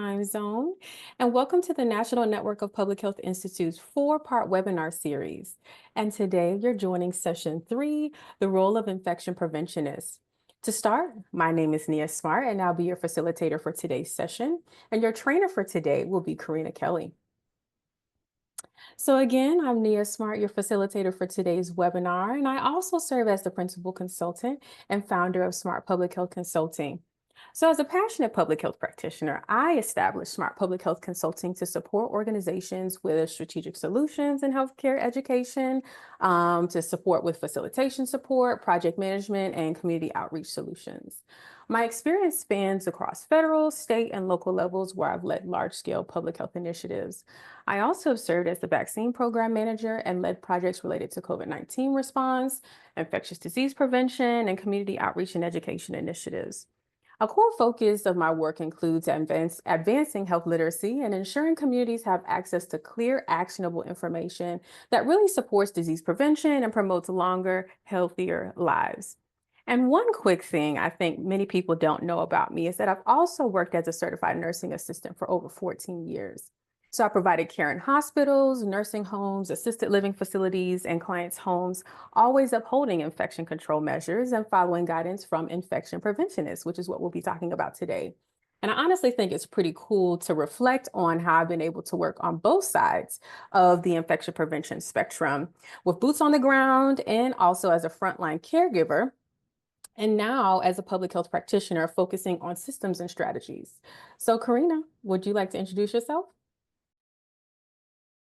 Time zone, and welcome to the National Network of Public Health Institute's four-part webinar series. And today you're joining session 3, the role of infection preventionists. To start, my name is Nia Smart, and I'll be your facilitator for today's session. And your trainer for today will be Karina Kelly. So again, I'm Nia Smart, your facilitator for today's webinar, and I also serve as the principal consultant and founder of Smart Public Health Consulting. So as a passionate public health practitioner, I established Smart Public Health Consulting to support organizations with strategic solutions in healthcare education, to support with facilitation support, project management, and community outreach solutions. My experience spans across federal, state, and local levels where I've led large-scale public health initiatives. I also served as the vaccine program manager and led projects related to COVID-19 response, infectious disease prevention, and community outreach and education initiatives. A core focus of my work includes advancing health literacy and ensuring communities have access to clear, actionable information that really supports disease prevention and promotes longer, healthier lives. And one quick thing I think many people don't know about me is that I've also worked as a certified nursing assistant for over 14 years. So I provided care in hospitals, nursing homes, assisted living facilities, and clients' homes, always upholding infection control measures and following guidance from infection preventionists, which is what we'll be talking about today. And I honestly think it's pretty cool to reflect on how I've been able to work on both sides of the infection prevention spectrum, with boots on the ground and also as a frontline caregiver. And now, as a public health practitioner, focusing on systems and strategies. So, Karina, would you like to introduce yourself?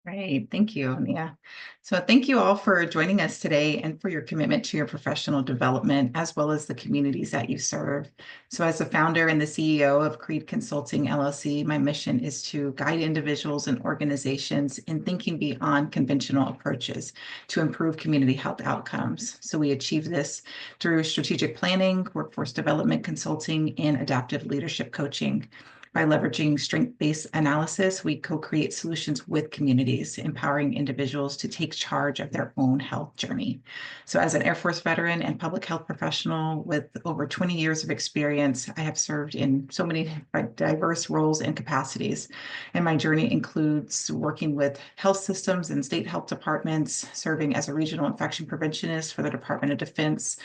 Great. Thank you, Mia. So thank you all for joining us today and for your commitment to your professional development, as well as the communities that you serve. So as the founder and the CEO of Creed Consulting LLC, my mission is to guide individuals and organizations in thinking beyond conventional approaches to improve community health outcomes. So we achieve this through strategic planning, workforce development consulting, and adaptive leadership coaching. By leveraging strength-based analysis, we co-create solutions with communities, empowering individuals to take charge of their own health journey. So as an Air Force veteran and public health professional with over 20 years of experience, I have served in so many diverse roles and capacities. And my journey includes working with health systems and state health departments, serving as a regional infection preventionist for the Department of Defense,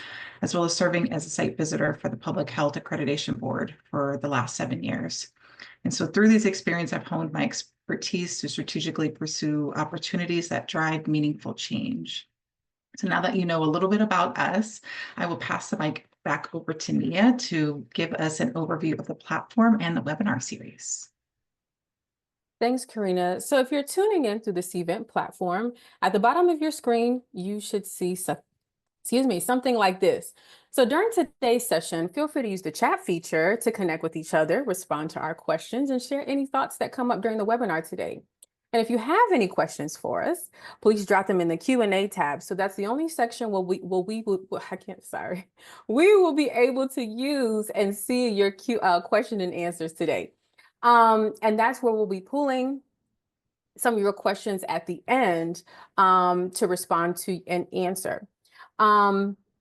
as well as serving as a site visitor for the Public Health Accreditation Board for the last 7 years. And so through these experiences, I've honed my expertise to strategically pursue opportunities that drive meaningful change. So now that you know a little bit about us, I will pass the mic back over to Nia to give us an overview of the platform and the webinar series. Thanks, Karina. So if you're tuning in through this event platform, at the bottom of your screen, you should see something like this. So during today's session, feel free to use the chat feature to connect with each other, respond to our questions, and share any thoughts that come up during the webinar today. And if you have any questions for us, please drop them in the Q&A tab. So that's the only section where we will we will be able to use and see your question and answers today. And that's where we'll be pulling some of your questions at the end to respond to and answer.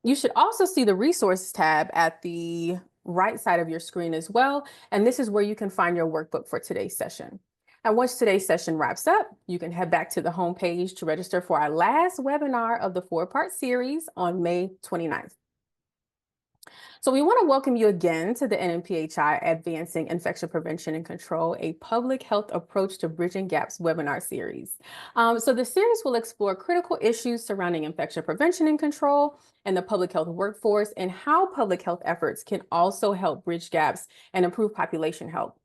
You should also see the resources tab at the right side of your screen as well. And this is where you can find your workbook for today's session. And once today's session wraps up, you can head back to the homepage to register for our last webinar of the 4-part series on May 29th. So we want to welcome you again to the NNPHI Advancing Infection Prevention and Control, a public health approach to bridging gaps webinar series. So the series will explore critical issues surrounding infection prevention and control and the public health workforce, and how public health efforts can also help bridge gaps and improve population health.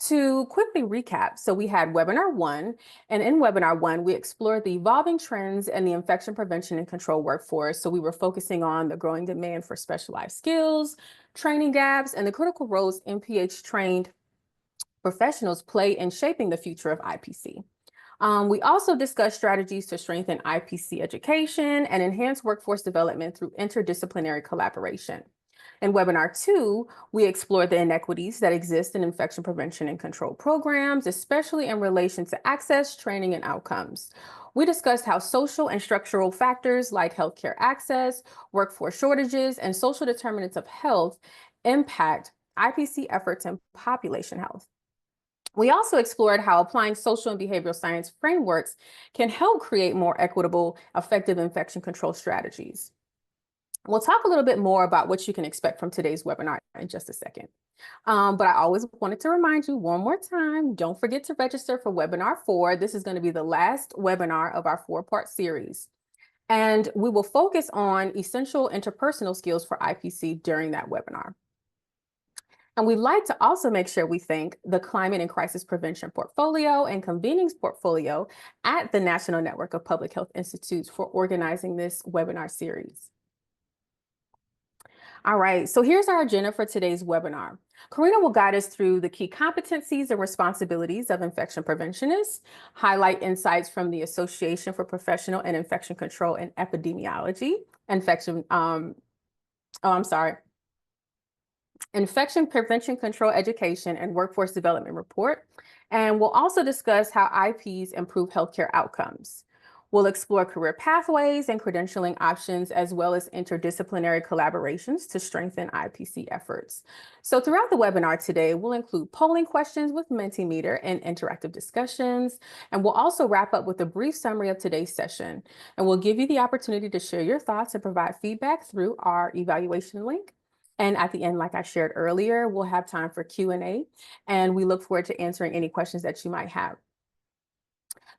To quickly recap, so we had webinar 1, and in webinar 1, we explored the evolving trends in the infection prevention and control workforce. So we were focusing on the growing demand for specialized skills, training gaps, and the critical roles NPH-trained professionals play in shaping the future of IPC. We also discussed strategies to strengthen IPC education and enhance workforce development through interdisciplinary collaboration. In webinar 2, we explored the inequities that exist in infection prevention and control programs, especially in relation to access, training, and outcomes. We discussed how social and structural factors like healthcare access, workforce shortages, and social determinants of health impact IPC efforts and population health. We also explored how applying social and behavioral science frameworks can help create more equitable, effective infection control strategies. We'll talk a little bit more about what you can expect from today's webinar in just a second. But I always wanted to remind you one more time, don't forget to register for webinar 4. This is going to be the last webinar of our 4-part series. And we will focus on essential interpersonal skills for IPC during that webinar. And we'd like to also make sure we thank the Climate and Crisis Prevention Portfolio and Convenings Portfolio at the National Network of Public Health Institutes for organizing this webinar series. All right, so here's our agenda for today's webinar. Karina will guide us through the key competencies and responsibilities of infection preventionists, highlight insights from the Association for Professional and Infection Control and Epidemiology, Infection Prevention Control Education and Workforce Development Report. And we'll also discuss how IPs improve healthcare outcomes. We'll explore career pathways and credentialing options, as well as interdisciplinary collaborations to strengthen IPC efforts. So throughout the webinar today, we'll include polling questions with Mentimeter and interactive discussions. And we'll also wrap up with a brief summary of today's session. And we'll give you the opportunity to share your thoughts and provide feedback through our evaluation link. And at the end, like I shared earlier, we'll have time for Q&A, and we look forward to answering any questions that you might have.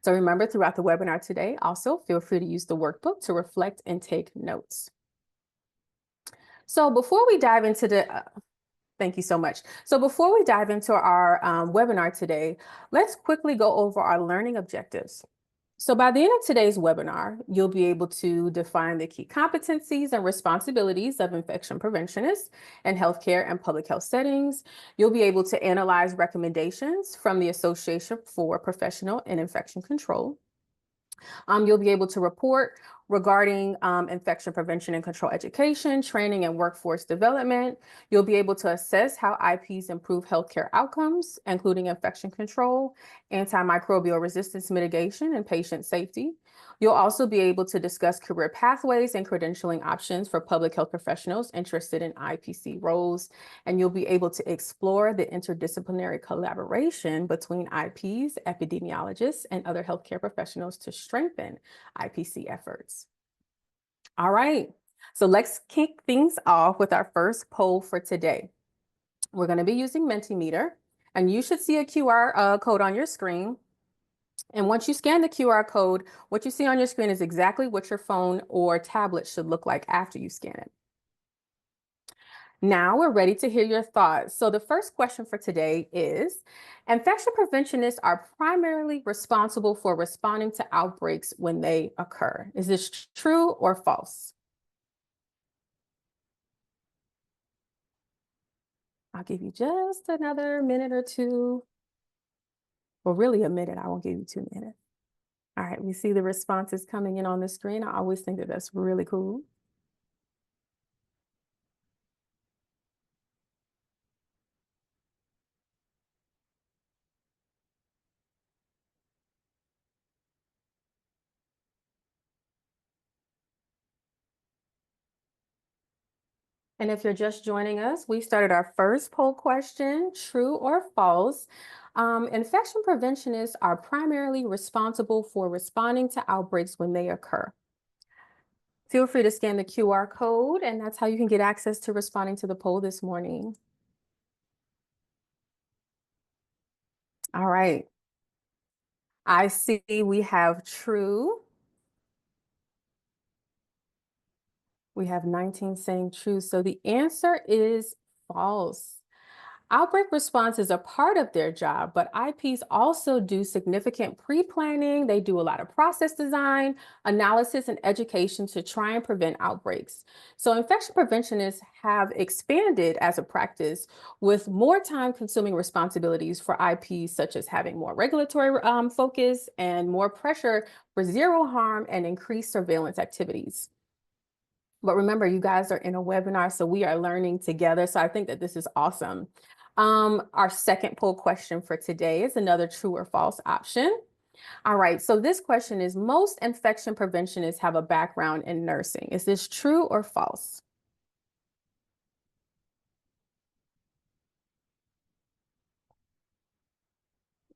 So remember, throughout the webinar today, also feel free to use the workbook to reflect and take notes. So before we dive into thank you so much. So before we dive into our webinar today, let's quickly go over our learning objectives. So by the end of today's webinar, you'll be able to define the key competencies and responsibilities of infection preventionists in healthcare and public health settings. You'll be able to analyze recommendations from the Association for Professional and Infection Control. You'll be able to report regarding infection prevention and control education, training, and workforce development. You'll be able to assess how IPs improve healthcare outcomes, including infection control, antimicrobial resistance mitigation, and patient safety. You'll also be able to discuss career pathways and credentialing options for public health professionals interested in IPC roles. And you'll be able to explore the interdisciplinary collaboration between IPs, epidemiologists, and other healthcare professionals to strengthen IPC efforts. All right, so let's kick things off with our first poll for today. We're going to be using Mentimeter, and you should see a QR code on your screen. And once you scan the QR code, what you see on your screen is exactly what your phone or tablet should look like after you scan it. Now we're ready to hear your thoughts. So the first question for today is, infection preventionists are primarily responsible for responding to outbreaks when they occur. Is this true or false? I'll give you just another minute or two. Well, really a minute. I won't give you 2 minutes. All right, we see the responses coming in on the screen. I always think that that's really cool. And if you're just joining us, we started our first poll question, true or false. Infection preventionists are primarily responsible for responding to outbreaks when they occur. Feel free to scan the QR code, and that's how you can get access to responding to the poll this morning. All right. I see we have true. We have 19 saying true. So the answer is false. Outbreak response is a part of their job, but IPs also do significant pre-planning. They do a lot of process design, analysis, and education to try and prevent outbreaks. So infection preventionists have expanded as a practice with more time-consuming responsibilities for IPs, such as having more regulatory focus and more pressure for zero harm and increased surveillance activities. But remember, you guys are in a webinar, so we are learning together. So I think that this is awesome. Our second poll question for today is another true or false option. All right, so this question is, most infection preventionists have a background in nursing. Is this true or false?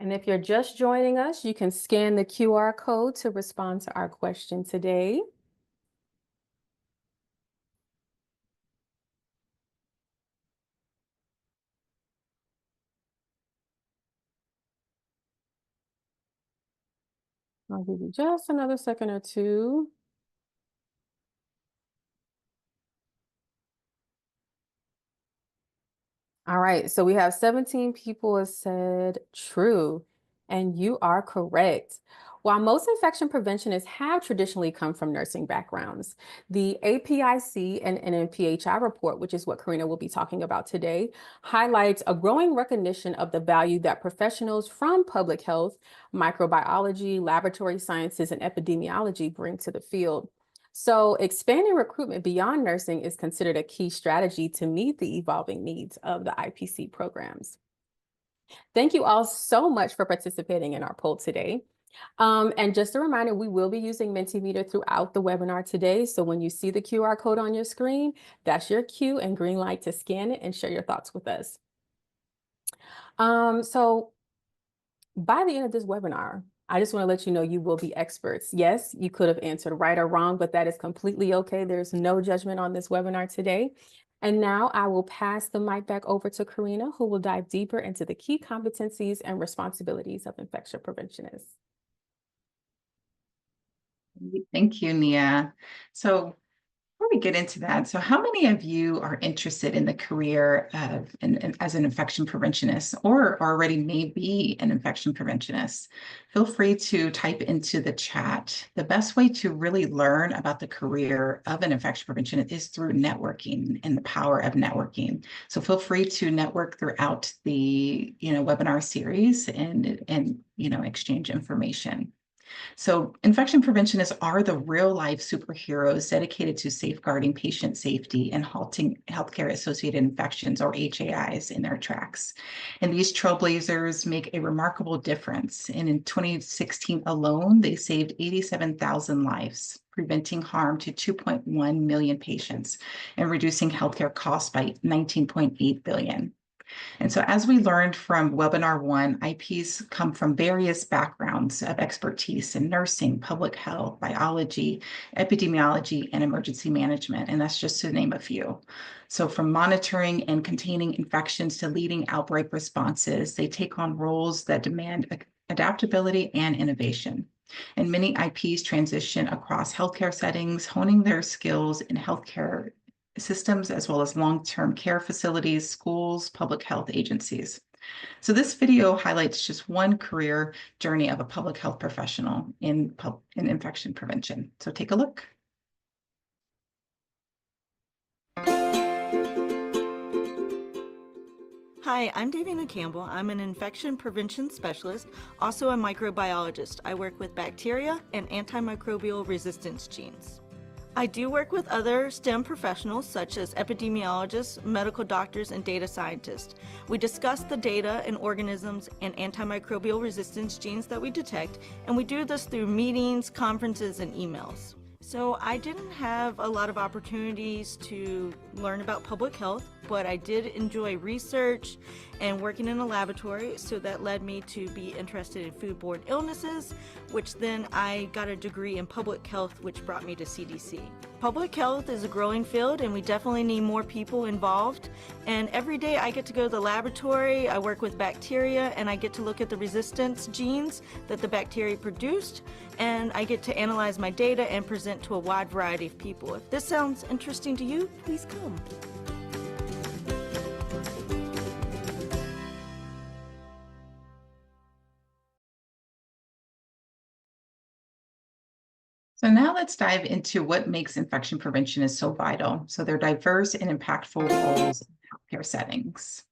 And if you're just joining us, you can scan the QR code to respond to our question today. I'll give you just another second or two. All right, so we have 17 people have said true, and you are correct. While most infection preventionists have traditionally come from nursing backgrounds, the APIC and NNPHI report, which is what Karina will be talking about today, highlights a growing recognition of the value that professionals from public health, microbiology, laboratory sciences, and epidemiology bring to the field. So, expanding recruitment beyond nursing is considered a key strategy to meet the evolving needs of the IPC programs. Thank you all so much for participating in our poll today. And just a reminder, we will be using Mentimeter throughout the webinar today. So when you see the QR code on your screen, that's your cue and green light to scan it and share your thoughts with us. So by the end of this webinar, I just want to let you know you will be experts. Yes, you could have answered right or wrong, but that is completely okay. There's no judgment on this webinar today. And now I will pass the mic back over to Karina, who will dive deeper into the key competencies and responsibilities of infection preventionists. Thank you, Nia. So before we get into that, so how many of you are interested in the career of as an infection preventionist or already may be an infection preventionist? Feel free to type into the chat. The best way to really learn about the career of an infection preventionist is through networking and the power of networking. So feel free to network throughout the webinar series and exchange information. So infection preventionists are the real-life superheroes dedicated to safeguarding patient safety and halting healthcare-associated infections, or HAIs, in their tracks. And these trailblazers make a remarkable difference. And in 2016 alone, they saved 87,000 lives, preventing harm to 2.1 million patients and reducing healthcare costs by 19.8 billion. And so as we learned from webinar one, IPs come from various backgrounds of expertise in nursing, public health, biology, epidemiology, and emergency management. And that's just to name a few. So from monitoring and containing infections to leading outbreak responses, they take on roles that demand adaptability and innovation. And many IPs transition across healthcare settings, honing their skills in healthcare systems, as well as long-term care facilities, schools, public health agencies. So this video highlights just one career journey of a public health professional in infection prevention. So take a look. Hi, I'm Davina Campbell. I'm an infection prevention specialist, also a microbiologist. I work with bacteria and antimicrobial resistance genes. I do work with other STEM professionals such as epidemiologists, medical doctors, and data scientists. We discuss the data and organisms and antimicrobial resistance genes that we detect, and we do this through meetings, conferences, and emails. So I didn't have a lot of opportunities to learn about public health, but I did enjoy research and working in a laboratory, so that led me to be interested in foodborne illnesses, which then I got a degree in public health, which brought me to CDC. Public health is a growing field, and we definitely need more people involved. And every day I get to go to the laboratory, I work with bacteria, and I get to look at the resistance genes that the bacteria produced, and I get to analyze my data and present to a wide variety of people. If this sounds interesting to you, please come. So now let's dive into what makes infection prevention is so vital. So they're diverse and impactful roles in healthcare settings.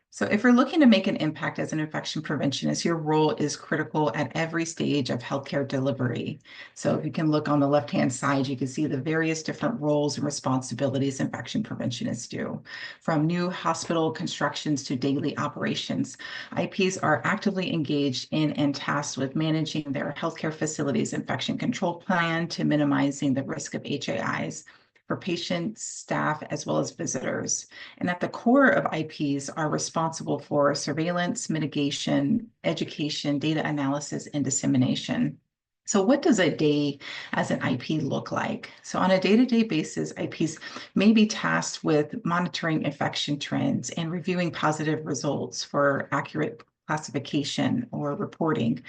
So if you're looking to make an impact as an infection preventionist, your role is critical at every stage of healthcare delivery. So if you can look on the left-hand side, you can see the various different roles and responsibilities infection preventionists do. From new hospital constructions to daily operations, IPs are actively engaged in and tasked with managing their healthcare facilities' infection control plan to minimizing the risk of HAIs, for patients, staff, as well as visitors. And at the core of IPs are responsible for surveillance, mitigation, education, data analysis, and dissemination. So what does a day as an IP look like? So on a day-to-day basis, IPs may be tasked with monitoring infection trends and reviewing positive results for accurate classification or reporting,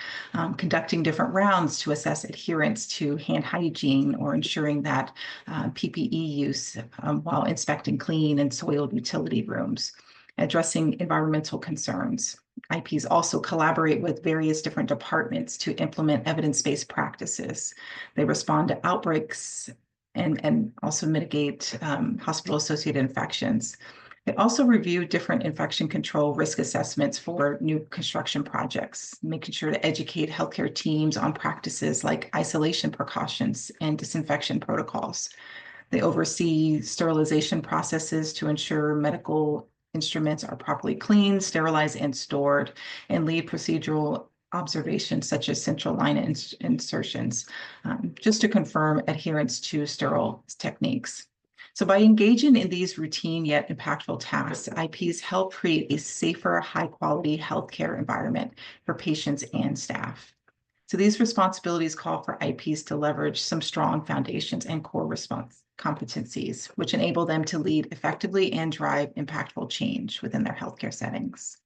conducting different rounds to assess adherence to hand hygiene or ensuring that PPE use while inspecting clean and soiled utility rooms, addressing environmental concerns. IPs also collaborate with various different departments to implement evidence-based practices. They respond to outbreaks and also mitigate hospital-associated infections. They also review different infection control risk assessments for new construction projects, making sure to educate healthcare teams on practices like isolation precautions and disinfection protocols. They oversee sterilization processes to ensure medical instruments are properly cleaned, sterilized, and stored, and lead procedural observations such as central line insertions, just to confirm adherence to sterile techniques. So by engaging in these routine yet impactful tasks, IPs help create a safer, high-quality healthcare environment for patients and staff. So these responsibilities call for IPs to leverage some strong foundations and core response competencies, which enable them to lead effectively and drive impactful change within their healthcare settings.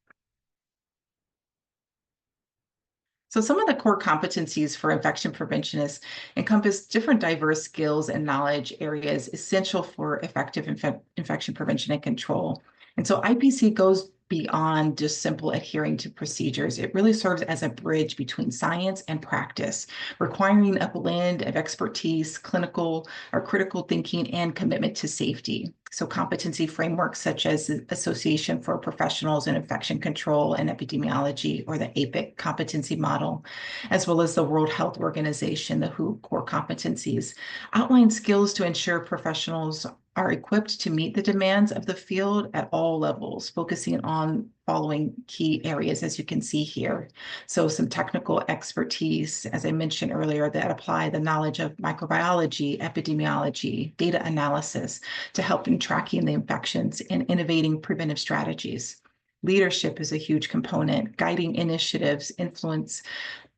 So some of the core competencies for infection preventionists encompass different diverse skills and knowledge areas essential for effective infection prevention and control. And so IPC goes beyond just simple adhering to procedures. It really serves as a bridge between science and practice, requiring a blend of expertise, clinical or critical thinking, and commitment to safety. So competency frameworks such as the Association for Professionals in Infection Control and Epidemiology, or the APIC competency model, as well as the World Health Organization, the WHO core competencies, outline skills to ensure professionals are equipped to meet the demands of the field at all levels, focusing on following key areas, as you can see here. So some technical expertise, as I mentioned earlier, that apply the knowledge of microbiology, epidemiology, data analysis to help in tracking the infections and innovating preventive strategies. Leadership is a huge component, guiding initiatives, influence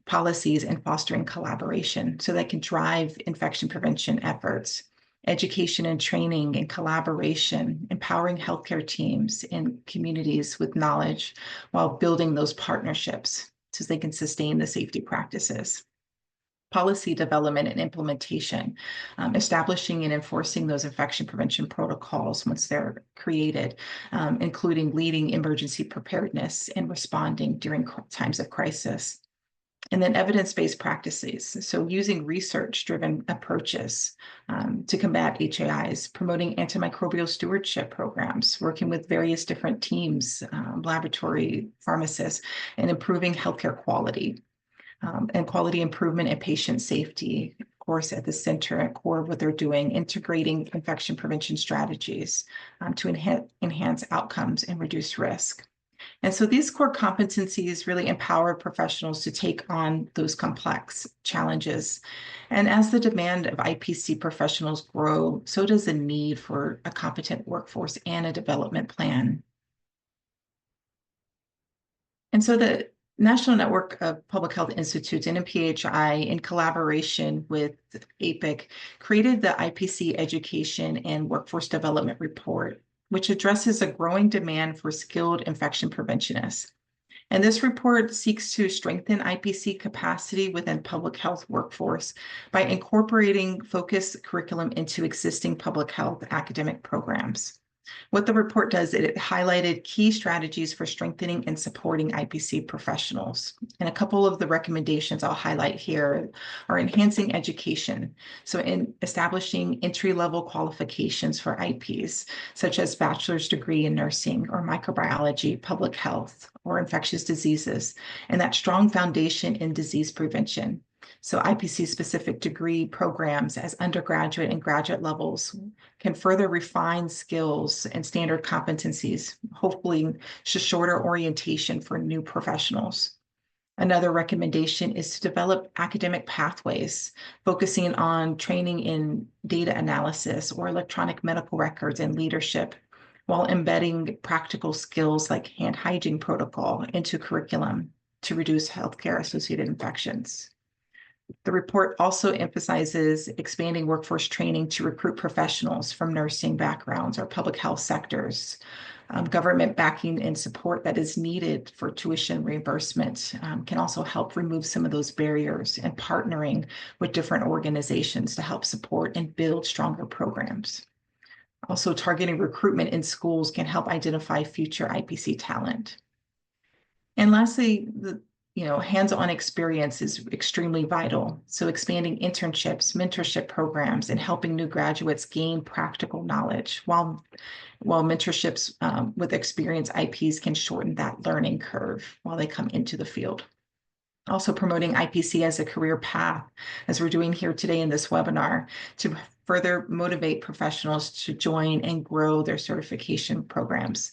policies, and fostering collaboration so they can drive infection prevention efforts. Education and training and collaboration, empowering healthcare teams and communities with knowledge while building those partnerships so they can sustain the safety practices. Policy development and implementation, establishing and enforcing those infection prevention protocols once they're created, including leading emergency preparedness and responding during times of crisis. And then evidence-based practices, so using research-driven approaches to combat HAIs, promoting antimicrobial stewardship programs, working with various different teams, laboratory pharmacists, and improving healthcare quality and quality improvement and patient safety, of course, at the center and core of what they're doing, integrating infection prevention strategies to enhance outcomes and reduce risk. And so these core competencies really empower professionals to take on those complex challenges. And as the demand of IPC professionals grow, so does the need for a competent workforce and a development plan. And so the National Network of Public Health Institutes, NPHI, in collaboration with APIC, created the IPC Education and Workforce Development Report, which addresses a growing demand for skilled infection preventionists. And this report seeks to strengthen IPC capacity within public health workforce by incorporating focused curriculum into existing public health academic programs. What the report does, it highlighted key strategies for strengthening and supporting IPC professionals. And a couple of the recommendations I'll highlight here are enhancing education. So in establishing entry-level qualifications for IPs, such as bachelor's degree in nursing or microbiology, public health, or infectious diseases, and that strong foundation in disease prevention. So IPC-specific degree programs as undergraduate and graduate levels can further refine skills and standard competencies, hopefully shorter orientation for new professionals. Another recommendation is to develop academic pathways, focusing on training in data analysis or electronic medical records and leadership, while embedding practical skills like hand hygiene protocol into curriculum to reduce healthcare-associated infections. The report also emphasizes expanding workforce training to recruit professionals from nursing backgrounds or public health sectors. Government backing and support that is needed for tuition reimbursement can also help remove some of those barriers, and partnering with different organizations to help support and build stronger programs. Also, targeting recruitment in schools can help identify future IPC talent. And lastly, hands-on experience is extremely vital. So expanding internships, mentorship programs, and helping new graduates gain practical knowledge, while mentorships with experienced IPs can shorten that learning curve while they come into the field. Also promoting IPC as a career path, as we're doing here today in this webinar, to further motivate professionals to join and grow their certification programs.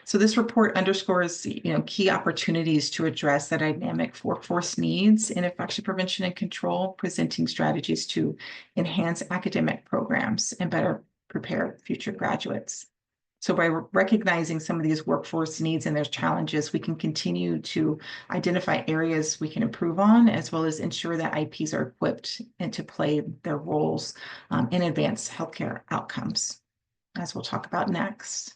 So this report underscores, key opportunities to address the dynamic workforce needs in infection prevention and control, presenting strategies to enhance academic programs and better prepare future graduates. So by recognizing some of these workforce needs and their challenges, we can continue to identify areas we can improve on, as well as ensure that IPs are equipped and to play their roles in advanced healthcare outcomes, as we'll talk about next.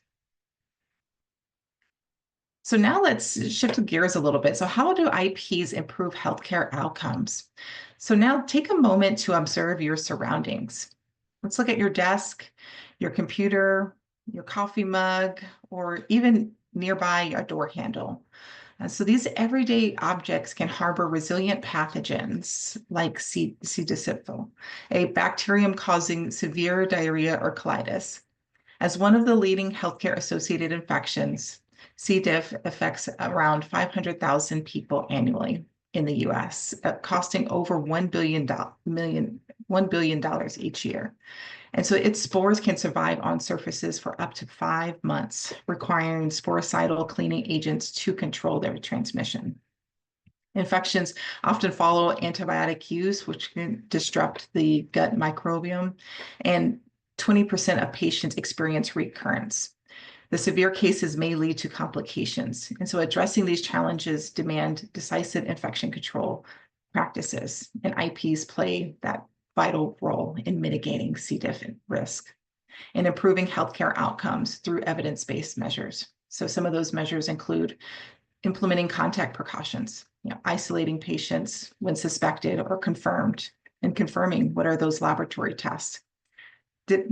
So now let's shift gears a little bit. So how do IPs improve healthcare outcomes? So now take a moment to observe your surroundings. Let's look at your desk, your computer, your coffee mug, or even nearby a door handle. So these everyday objects can harbor resilient pathogens like C. difficile, a bacterium causing severe diarrhea or colitis. As one of the leading healthcare-associated infections, C. diff affects around 500,000 people annually in the US, costing over $1 billion each year. And so its spores can survive on surfaces for up to 5 months, requiring sporicidal cleaning agents to control their transmission. Infections often follow antibiotic use, which can disrupt the gut microbiome, and 20% of patients experience recurrence. The severe cases may lead to complications. And so addressing these challenges demand decisive infection control practices, and IPs play that vital role in mitigating C. diff risk and improving healthcare outcomes through evidence-based measures. So some of those measures include implementing contact precautions, isolating patients when suspected or confirmed, and confirming what are those laboratory tests,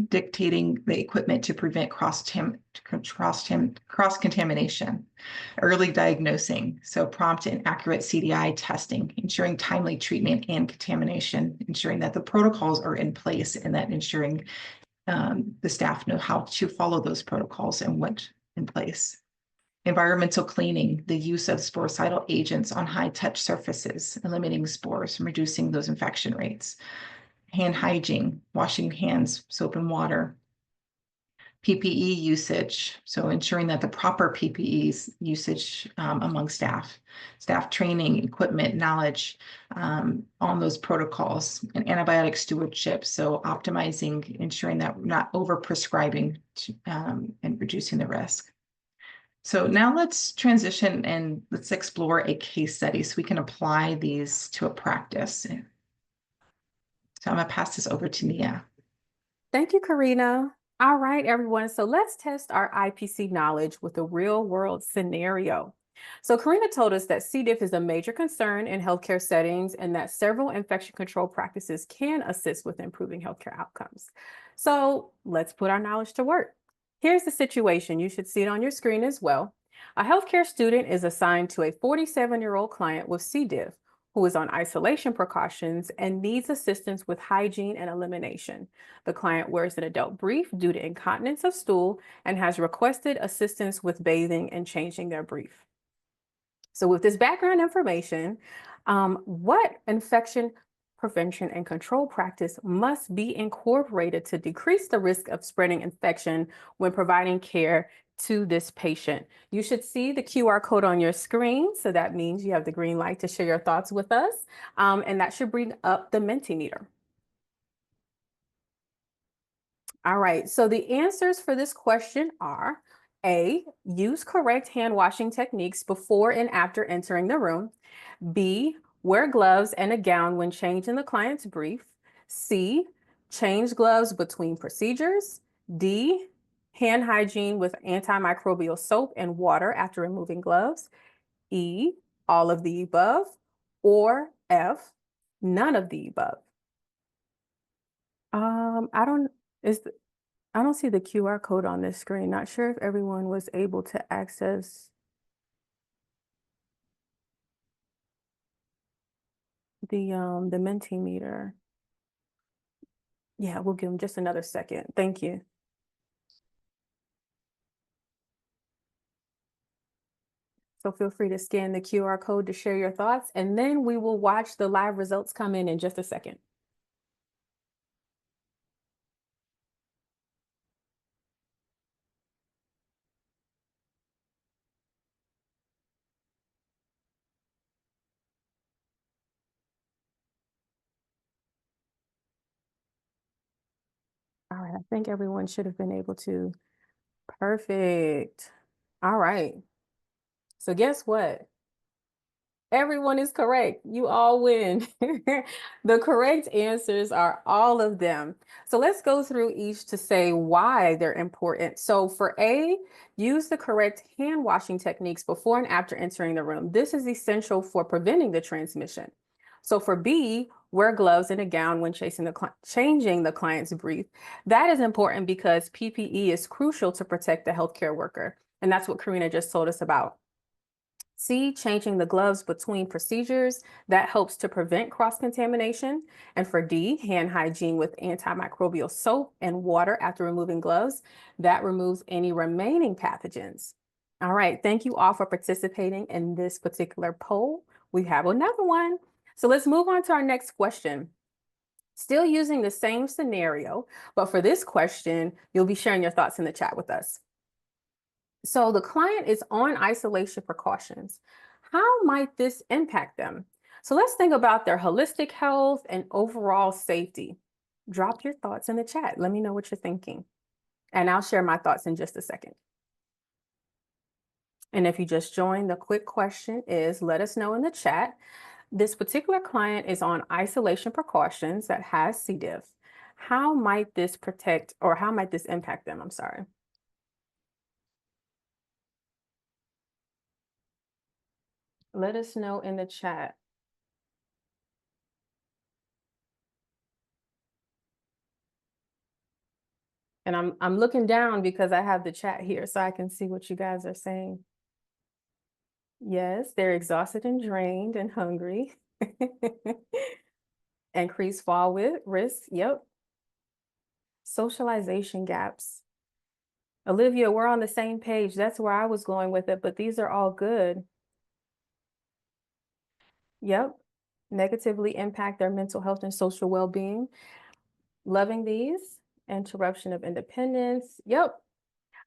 dictating the equipment to prevent cross-contamination, early diagnosing, so prompt and accurate CDI testing, ensuring timely treatment and contamination, ensuring that the protocols are in place, and that ensuring the staff know how to follow those protocols and what's in place. Environmental cleaning, the use of sporicidal agents on high-touch surfaces, eliminating spores and reducing those infection rates. Hand hygiene, washing hands, soap and water. PPE usage, so ensuring that the proper PPE usage among staff training, equipment, knowledge on those protocols, and antibiotic stewardship, so optimizing, ensuring that we're not over-prescribing and reducing the risk. So now let's transition and let's explore a case study so we can apply these to a practice. So I'm going to pass this over to Nia. Thank you, Karina. All right, everyone. So let's test our IPC knowledge with a real world scenario. So Karina told us that C. diff is a major concern in healthcare settings and that several infection control practices can assist with improving healthcare outcomes. So let's put our knowledge to work. Here's the situation. You should see it on your screen as well. A healthcare student is assigned to a 47-year-old client with C. diff, who is on isolation precautions and needs assistance with hygiene and elimination. The client wears an adult brief due to incontinence of stool and has requested assistance with bathing and changing their brief. So with this background information, what infection prevention and control practice must be incorporated to decrease the risk of spreading infection when providing care to this patient. You should see the QR code on your screen. So that means you have the green light to share your thoughts with us. And that should bring up the Mentimeter. All right, so the answers for this question are A, use correct hand washing techniques before and after entering the room. B, wear gloves and a gown when changing the client's brief. C, change gloves between procedures. D, hand hygiene with antimicrobial soap and water after removing gloves. E, all of the above. Or F, none of the above. I don't, I don't see the QR code on this screen. Not sure if everyone was able to access the Mentimeter. Yeah, we'll give them just another second. Thank you. So feel free to scan the QR code to share your thoughts, and then we will watch the live results come in just a second. All right, I think everyone should have been able to. Perfect. All right. So guess what? Everyone is correct. You all win. The correct answers are all of them. So let's go through each to say why they're important. So for A, use the correct hand washing techniques before and after entering the room. This is essential for preventing the transmission. So for B, wear gloves and a gown when changing the client's brief. That is important because PPE is crucial to protect the healthcare worker. And that's what Karina just told us about. C, changing the gloves between procedures. That helps to prevent cross-contamination. And for D, hand hygiene with antimicrobial soap and water after removing gloves. That removes any remaining pathogens. All right, thank you all for participating in this particular poll. We have another one. So let's move on to our next question. Still using the same scenario, but for this question, you'll be sharing your thoughts in the chat with us. So the client is on isolation precautions. How might this impact them? So let's think about their holistic health and overall safety. Drop your thoughts in the chat. Let me know what you're thinking. And I'll share my thoughts in just a second. And if you just joined, the quick question is, let us know in the chat. This particular client is on isolation precautions that has C. diff. How might this protect, or how might this impact them? I'm sorry. Let us know in the chat. And I'm looking down because I have the chat here so I can see what you guys are saying. Yes, they're exhausted and drained and hungry. Increased fall risk. Yep. Socialization gaps. Olivia, we're on the same page. That's where I was going with it, but these are all good. Yep. Negatively impact their mental health and social well-being. Loving these. Interruption of independence. Yep.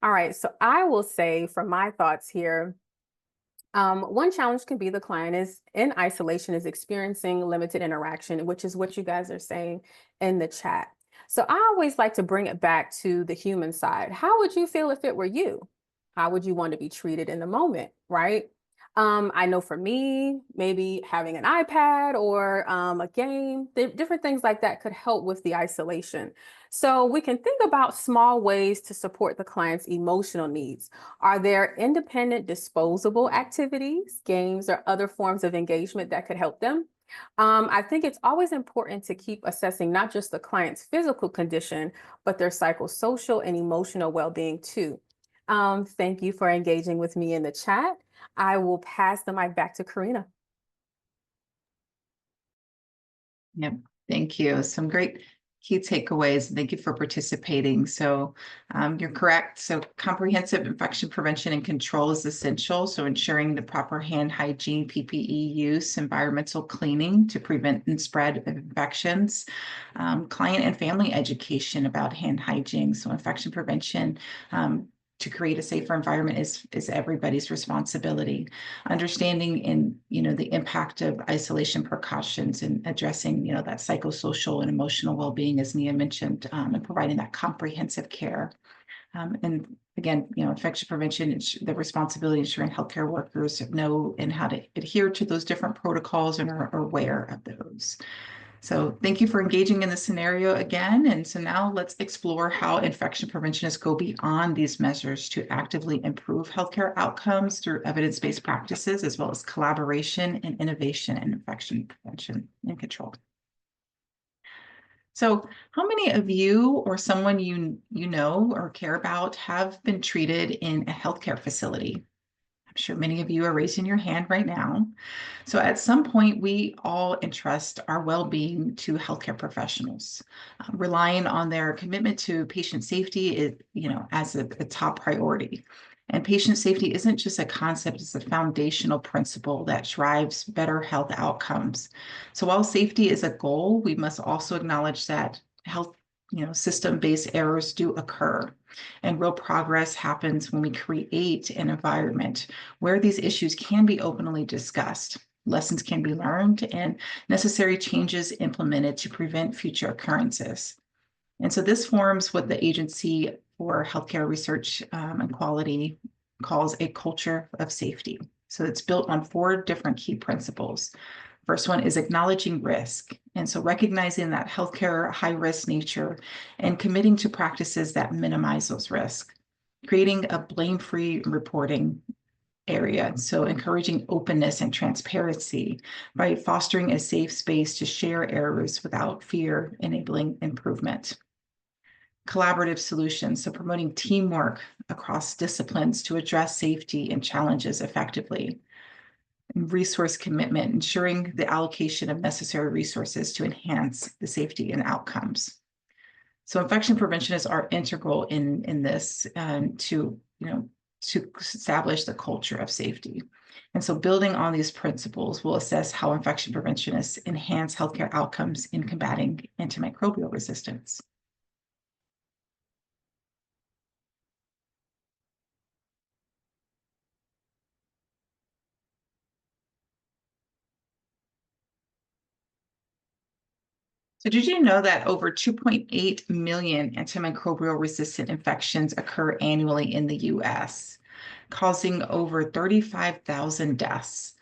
All right. So I will say from my thoughts here, one challenge can be the client is in isolation, is experiencing limited interaction, which is what you guys are saying in the chat. So I always like to bring it back to the human side. How would you feel if it were you? How would you want to be treated in the moment, right? I know for me, maybe having an iPad or a game, different things like that could help with the isolation. So we can think about small ways to support the client's emotional needs. Are there independent disposable activities, games, or other forms of engagement that could help them? I think it's always important to keep assessing not just the client's physical condition, but their psychosocial and emotional well-being too. Thank you for engaging with me in the chat. I will pass the mic back to Karina. Yep, thank you. Some great key takeaways. Thank you for participating. So you're correct. So comprehensive infection prevention and control is essential. So ensuring the proper hand hygiene, PPE use, environmental cleaning to prevent and spread of infections, client and family education about hand hygiene. So infection prevention, to create a safer environment is everybody's responsibility. Understanding the impact of isolation precautions and addressing that psychosocial and emotional well-being, as Nia mentioned, and providing that comprehensive care. And again, infection prevention, the responsibility of ensuring healthcare workers know and how to adhere to those different protocols and are aware of those. So thank you for engaging in the scenario again. And so now let's explore how infection preventionists go beyond these measures to actively improve healthcare outcomes through evidence-based practices, as well as collaboration and innovation in infection prevention and control. So how many of you or someone you know or care about have been treated in a healthcare facility? I'm sure many of you are raising your hand right now. So at some point, we all entrust our well-being to healthcare professionals, relying on their commitment to patient safety is, as a top priority. And patient safety isn't just a concept, it's a foundational principle that drives better health outcomes. So while safety is a goal, we must also acknowledge that health, system-based errors do occur. And real progress happens when we create an environment where these issues can be openly discussed, lessons can be learned, and necessary changes implemented to prevent future occurrences. And so this forms what the Agency for Healthcare Research and Quality calls a culture of safety. So it's built on 4 different key principles. First one is acknowledging risk. And so recognizing that healthcare high-risk nature and committing to practices that minimize those risks. Creating a blame-free reporting area. So encouraging openness and transparency by fostering a safe space to share errors without fear, enabling improvement. Collaborative solutions, so promoting teamwork across disciplines to address safety and challenges effectively. Resource commitment, ensuring the allocation of necessary resources to enhance the safety and outcomes. So infection preventionists are integral in this to establish the culture of safety. And so building on these principles, we'll assess how infection preventionists enhance healthcare outcomes in combating antimicrobial resistance. So did you know that over 2.8 million antimicrobial resistant infections occur annually in the US, causing over 35,000 deaths?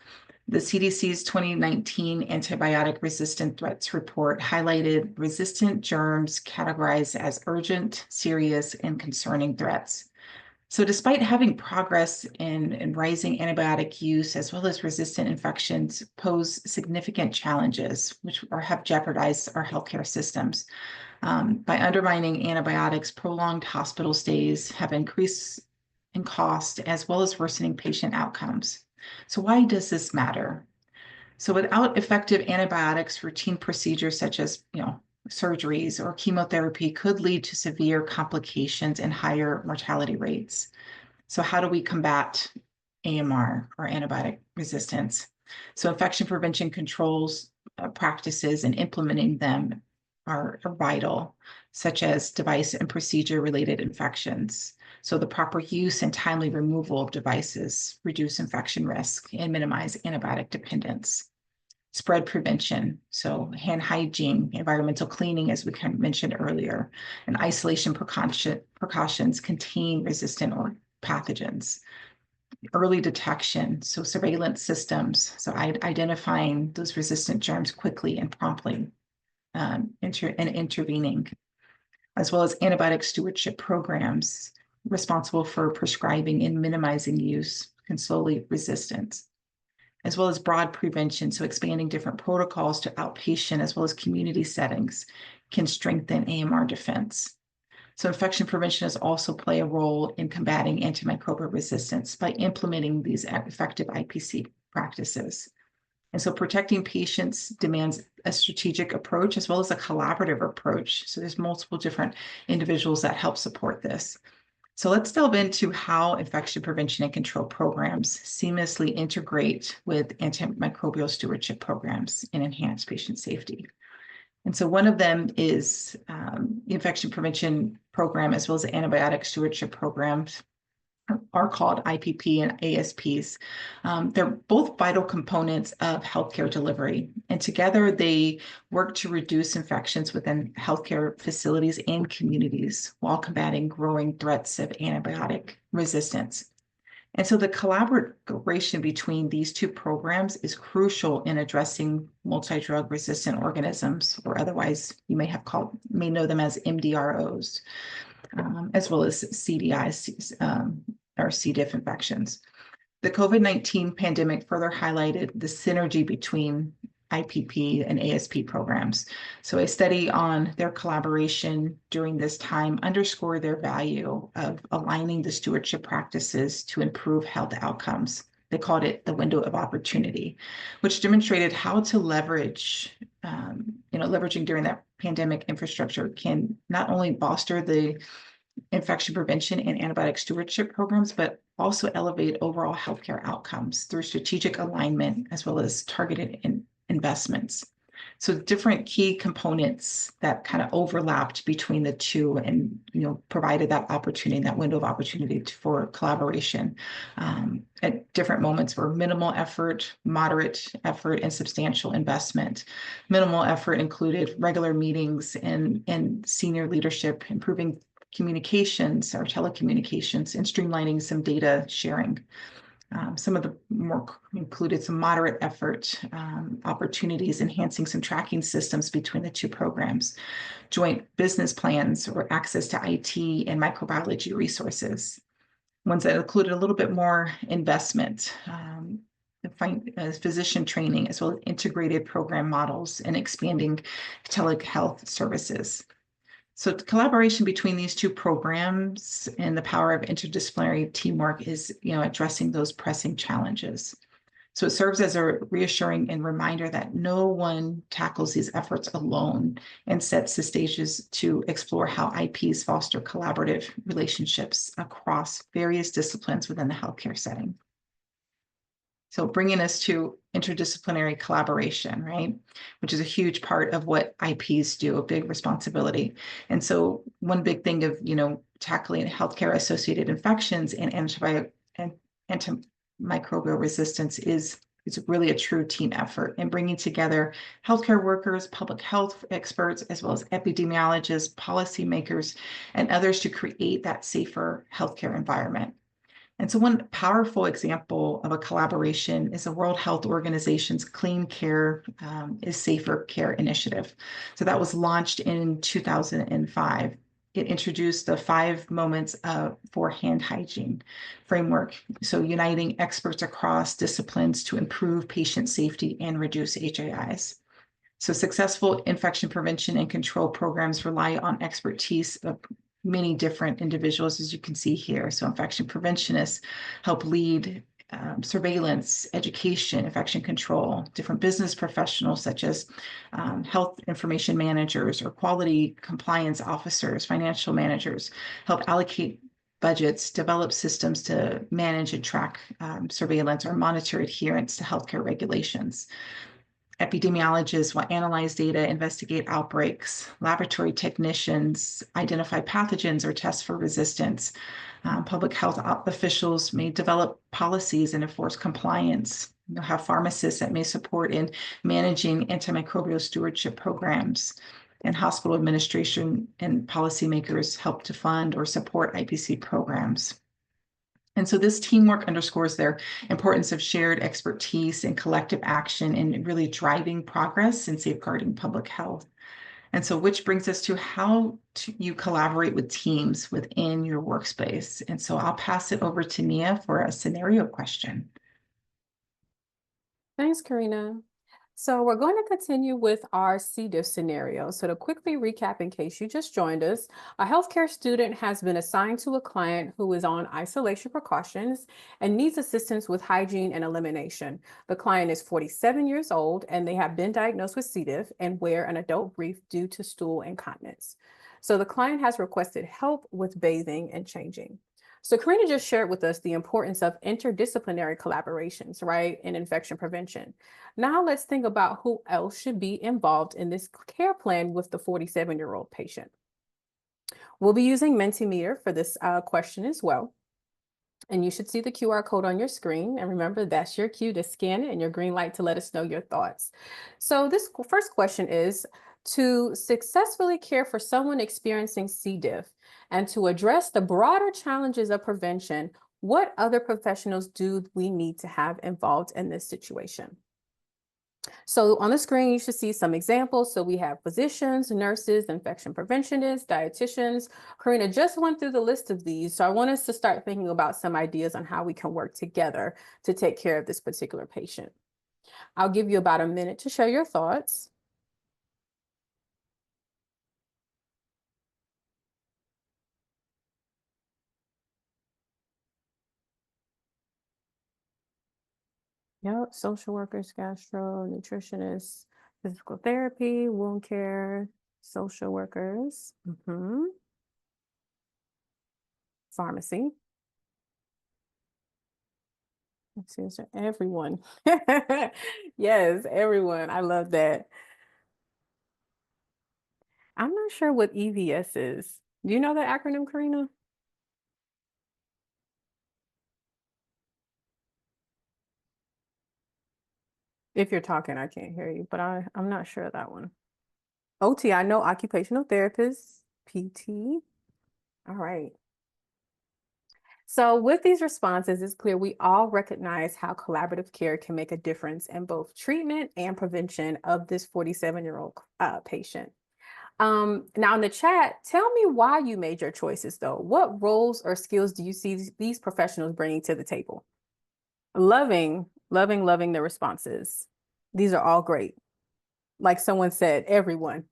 The CDC's 2019 Antibiotic Resistant Threats Report highlighted resistant germs categorized as urgent, serious, and concerning threats. So despite having progress in rising antibiotic use as well as resistant infections pose significant challenges, which have jeopardized our healthcare systems. By undermining antibiotics, prolonged hospital stays have increased in cost as well as worsening patient outcomes. So why does this matter? So without effective antibiotics, routine procedures such as, surgeries or chemotherapy could lead to severe complications and higher mortality rates. So how do we combat AMR or antibiotic resistance? So infection prevention controls practices and implementing them are vital, such as device and procedure related infections. So the proper use and timely removal of devices reduce infection risk and minimize antibiotic dependence. Spread prevention, so hand hygiene, environmental cleaning, as we kind of mentioned earlier, and isolation precautions contain resistant or pathogens. Early detection, so surveillance systems, so identifying those resistant germs quickly and promptly, and intervening, as well as antibiotic stewardship programs responsible for prescribing and minimizing use can slowly resistance, as well as broad prevention. So expanding different protocols to outpatient as well as community settings can strengthen AMR defense. So infection preventionists also play a role in combating antimicrobial resistance by implementing these effective IPC practices. And so protecting patients demands a strategic approach as well as a collaborative approach. So there's multiple different individuals that help support this. So let's delve into how infection prevention and control programs seamlessly integrate with antimicrobial stewardship programs and enhance patient safety. And so one of them is the infection prevention program, as well as the antibiotic stewardship programs are called IPP and ASPs. They're both vital components of healthcare delivery, and together they work to reduce infections within healthcare facilities and communities while combating growing threats of antibiotic resistance. And so the collaboration between these two programs is crucial in addressing multi-drug resistant organisms, or otherwise you may know them as MDROs, as well as CDIs, or C. diff infections. The COVID-19 pandemic further highlighted the synergy between IPP and ASP programs. So a study on their collaboration during this time underscored their value of aligning the stewardship practices to improve health outcomes. They called it the window of opportunity, which demonstrated how to leverage, leveraging during that pandemic infrastructure can not only foster the infection prevention and antibiotic stewardship programs, but also elevate overall healthcare outcomes through strategic alignment as well as targeted investments. So different key components that kind of overlapped between the two and provided that opportunity, that window of opportunity for collaboration at different moments were minimal effort, moderate effort, and substantial investment. Minimal effort included regular meetings and senior leadership, improving communications or telecommunications, and streamlining some data sharing. Some of the more included some moderate effort opportunities, enhancing some tracking systems between the two programs, joint business plans or access to IT and microbiology resources. Ones that included a little bit more investment, physician training, as well as integrated program models and expanding telehealth services. So collaboration between these two programs and the power of interdisciplinary teamwork is, addressing those pressing challenges. So it serves as a reassuring and reminder that no one tackles these efforts alone, and sets the stages to explore how IPs foster collaborative relationships across various disciplines within the healthcare setting. So bringing us to interdisciplinary collaboration, right? Which is a huge part of what IPs do, a big responsibility. And so one big thing of, tackling healthcare associated infections and antimicrobial resistance is really a true team effort, and bringing together healthcare workers, public health experts, as well as epidemiologists, policymakers, and others to create that safer healthcare environment. And so one powerful example of a collaboration is the World Health Organization's Clean Care is Safer Care initiative. So that was launched in 2005. It introduced the 5 moments for hand hygiene framework. So uniting experts across disciplines to improve patient safety and reduce HAIs. So successful infection prevention and control programs rely on expertise of many different individuals, as you can see here. So infection preventionists help lead surveillance, education, infection control, different business professionals such as health information managers or quality compliance officers, financial managers, help allocate budgets, develop systems to manage and track surveillance or monitor adherence to healthcare regulations. Epidemiologists will analyze data, investigate outbreaks. Laboratory technicians identify pathogens or test for resistance. Public health officials may develop policies and enforce compliance. You'll have pharmacists that may support in managing antimicrobial stewardship programs. And hospital administration and policymakers help to fund or support IPC programs. And so this teamwork underscores their importance of shared expertise and collective action in really driving progress and safeguarding public health. And so which brings us to how you collaborate with teams within your workspace. And so I'll pass it over to Nia for a scenario question. Thanks, Karina. So we're going to continue with our C. diff scenario. So to quickly recap, in case you just joined us, a healthcare student has been assigned to a client who is on isolation precautions and needs assistance with hygiene and elimination. The client is 47 years old and they have been diagnosed with C. diff and wear an adult brief due to stool incontinence. So the client has requested help with bathing and changing. So Karina just shared with us the importance of interdisciplinary collaborations, right, in infection prevention. Now let's think about who else should be involved in this care plan with the 47-year-old patient. We'll be using Mentimeter for this question as well. And you should see the QR code on your screen. And remember, that's your cue to scan it and your green light to let us know your thoughts. So this first question is, to successfully care for someone experiencing C. diff and to address the broader challenges of prevention, what other professionals do we need to have involved in this situation? So on the screen, you should see some examples. So we have physicians, nurses, infection preventionists, dietitians. Karina just went through the list of these. So I want us to start thinking about some ideas on how we can work together to take care of this particular patient. I'll give you about a minute to share your thoughts. Yep, social workers, gastro, nutritionists, physical therapy, wound care, social workers, pharmacy. Let's see, is there everyone? Yes, everyone. I love that. I'm not sure what EVS is. Do you know that acronym, Karina? If you're talking, I can't hear you, but I'm not sure of that one. OT, I know occupational therapists, PT. All right. So with these responses, it's clear we all recognize how collaborative care can make a difference in both treatment and prevention of this 47-year-old patient. Now in the chat, tell me why you made your choices though. What roles or skills do you see these professionals bringing to the table? Loving, loving, loving the responses. These are all great. Like someone said, everyone.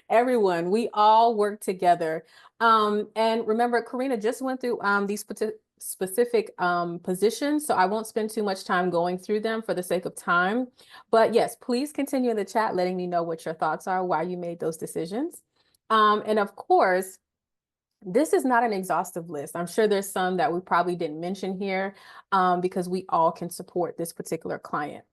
Everyone, we all work together. And remember, Karina just went through these specific positions, so I won't spend too much time going through them for the sake of time. But yes, please continue in the chat letting me know what your thoughts are, why you made those decisions. And of course, this is not an exhaustive list. I'm sure there's some that we probably didn't mention here because we all can support this particular client.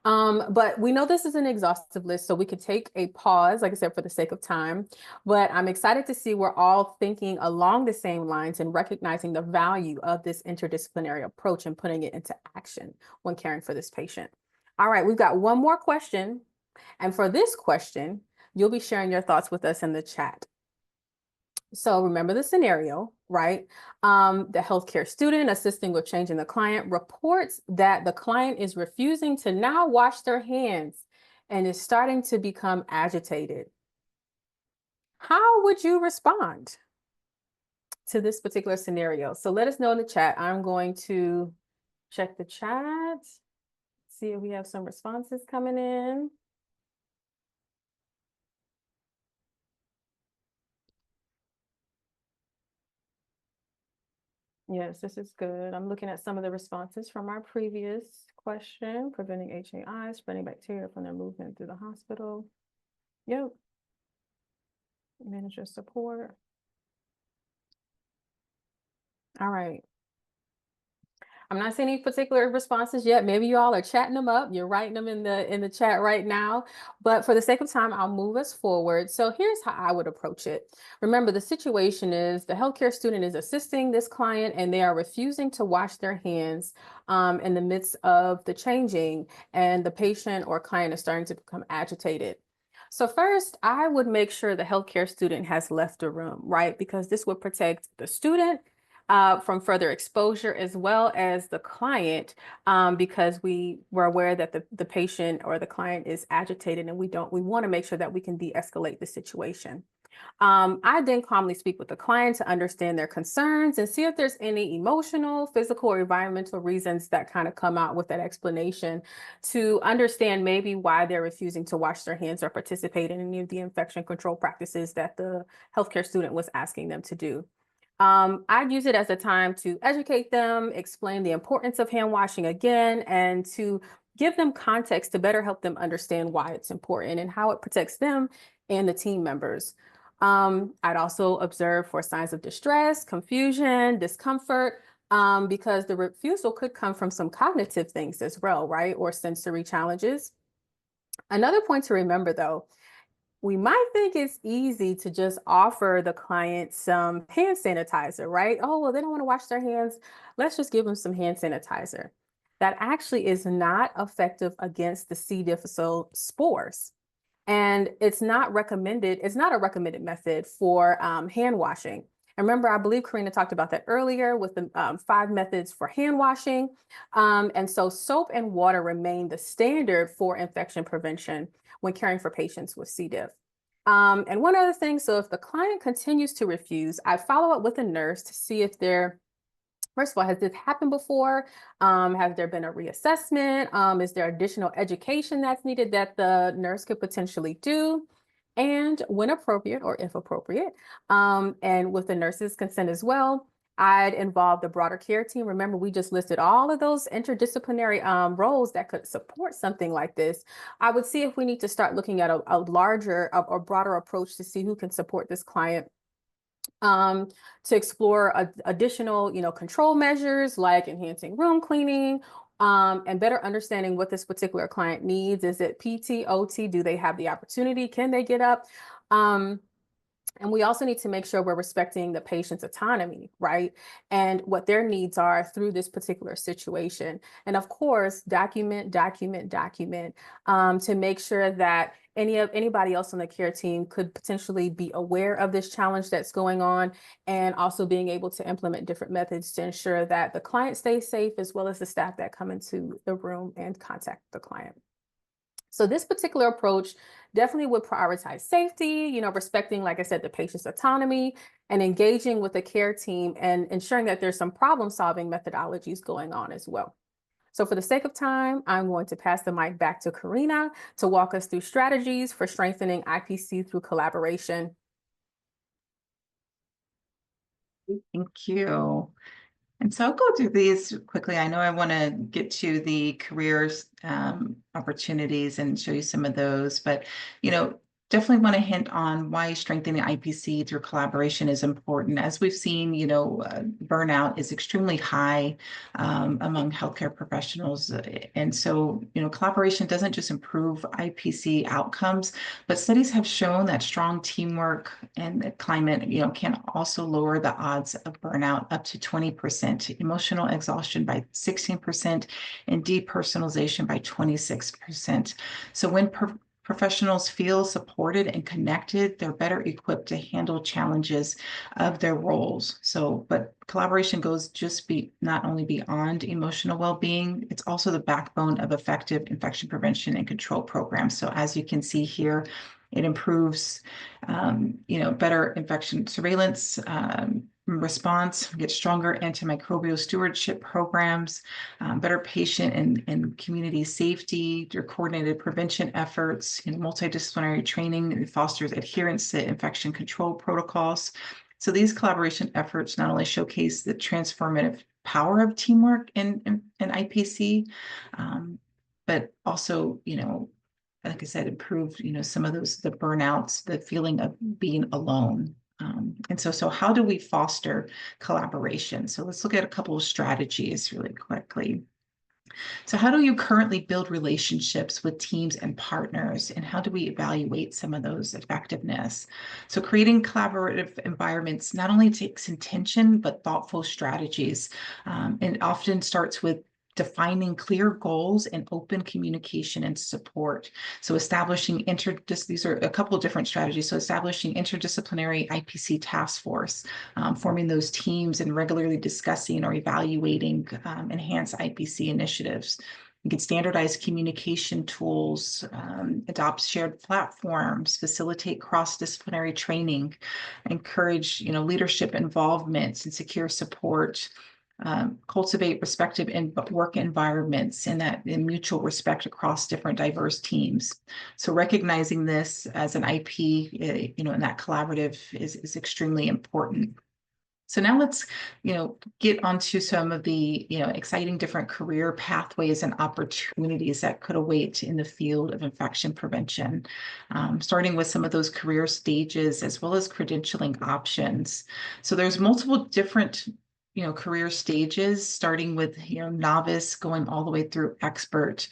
But we know this is an exhaustive list, so we could take a pause, like I said, for the sake of time. But I'm excited to see we're all thinking along the same lines and recognizing the value of this interdisciplinary approach and putting it into action when caring for this patient. All right, we've got one more question. And for this question, you'll be sharing your thoughts with us in the chat. So remember the scenario, right? The healthcare student assisting with changing the client reports that the client is refusing to now wash their hands and is starting to become agitated. How would you respond to this particular scenario? So let us know in the chat. I'm going to check the chat, see if we have some responses coming in. Yes, this is good. I'm looking at some of the responses from our previous question, preventing HAI, spreading bacteria from their movement through the hospital. Yep. Manager support. All right. I'm not seeing any particular responses yet. Maybe you all are chatting them up. You're writing them in the chat right now. But for the sake of time, I'll move us forward. So here's how I would approach it. Remember, the situation is the healthcare student is assisting this client and they are refusing to wash their hands in the midst of the changing, and the patient or client is starting to become agitated. So first, I would make sure the healthcare student has left the room, right? Because this would protect the student from further exposure, as well as the client, because we were aware that the patient or the client is agitated and we want to make sure that we can de-escalate the situation. I then calmly speak with the client to understand their concerns and see if there's any emotional, physical, or environmental reasons that kind of come out with that explanation to understand maybe why they're refusing to wash their hands or participate in any of the infection control practices that the healthcare student was asking them to do. I'd use it as a time to educate them, explain the importance of hand washing again, and to give them context to better help them understand why it's important and how it protects them and the team members. I'd also observe for signs of distress, confusion, discomfort, because the refusal could come from some cognitive things as well, right? Or sensory challenges. Another point to remember, though, we might think it's easy to just offer the client some hand sanitizer, right? Oh, well, they don't want to wash their hands. Let's just give them some hand sanitizer. That actually is not effective against the C. difficile spores. And it's not a recommended method for hand washing. And remember, I believe Karina talked about that earlier with the 5 methods for hand washing. And so soap and water remain the standard for infection prevention when caring for patients with C. diff. And one other thing, so if the client continues to refuse, I follow up with a nurse to see if they're first of all, has this happened before? Has there been a reassessment? Is there additional education that's needed that the nurse could potentially do? And when appropriate or if appropriate, and with the nurse's consent as well, I'd involve the broader care team. Remember, we just listed all of those interdisciplinary roles that could support something like this. I would see if we need to start looking at a larger or broader approach to see who can support this client, to explore additional, control measures like enhancing room cleaning, and better understanding what this particular client needs. Is it PT, OT? Do they have the opportunity? Can they get up? And we also need to make sure we're respecting the patient's autonomy, right? And what their needs are through this particular situation. And of course, document, to make sure that anybody else on the care team could potentially be aware of this challenge that's going on, and also being able to implement different methods to ensure that the client stays safe, as well as the staff that come into the room and contact the client. So this particular approach definitely would prioritize safety, respecting, like I said, the patient's autonomy, and engaging with the care team and ensuring that there's some problem-solving methodologies going on as well. So for the sake of time, I'm going to pass the mic back to Karina to walk us through strategies for strengthening IPC through collaboration. Thank you. And so I'll go through these quickly. I know I want to get to the careers opportunities and show you some of those, but definitely want to hint on why strengthening IPC through collaboration is important. As we've seen, burnout is extremely high among healthcare professionals. And so, collaboration doesn't just improve IPC outcomes, but studies have shown that strong teamwork and the climate, can also lower the odds of burnout up to 20%, emotional exhaustion by 16%, and depersonalization by 26%. So when professionals feel supported and connected, they're better equipped to handle challenges of their roles. So, but collaboration goes not only beyond emotional well-being, it's also the backbone of effective infection prevention and control programs. So as you can see here, it improves, better infection surveillance, response, get stronger antimicrobial stewardship programs, better patient and community safety, through coordinated prevention efforts, multidisciplinary training, and fosters adherence to infection control protocols. So these collaboration efforts not only showcase the transformative power of teamwork in IPC, but also, like I said, improve, some of the burnouts, the feeling of being alone. And so how do we foster collaboration? So let's look at a couple of strategies really quickly. So how do you currently build relationships with teams and partners, and how do we evaluate some of those effectiveness? So creating collaborative environments not only takes intention, but thoughtful strategies, and often starts with defining clear goals and open communication and support. So establishing these are a couple of different strategies. So establishing interdisciplinary IPC task force, forming those teams and regularly discussing or evaluating enhanced IPC initiatives. You can standardize communication tools, adopt shared platforms, facilitate cross-disciplinary training, encourage, leadership involvement and secure support, cultivate respective work environments and that in mutual respect across different diverse teams. So recognizing this as an IP, and that collaborative is extremely important. So now let's, get onto some of the, exciting different career pathways and opportunities that could await in the field of infection prevention, starting with some of those career stages as well as credentialing options. So there's multiple different career stages, starting with, novice going all the way through expert.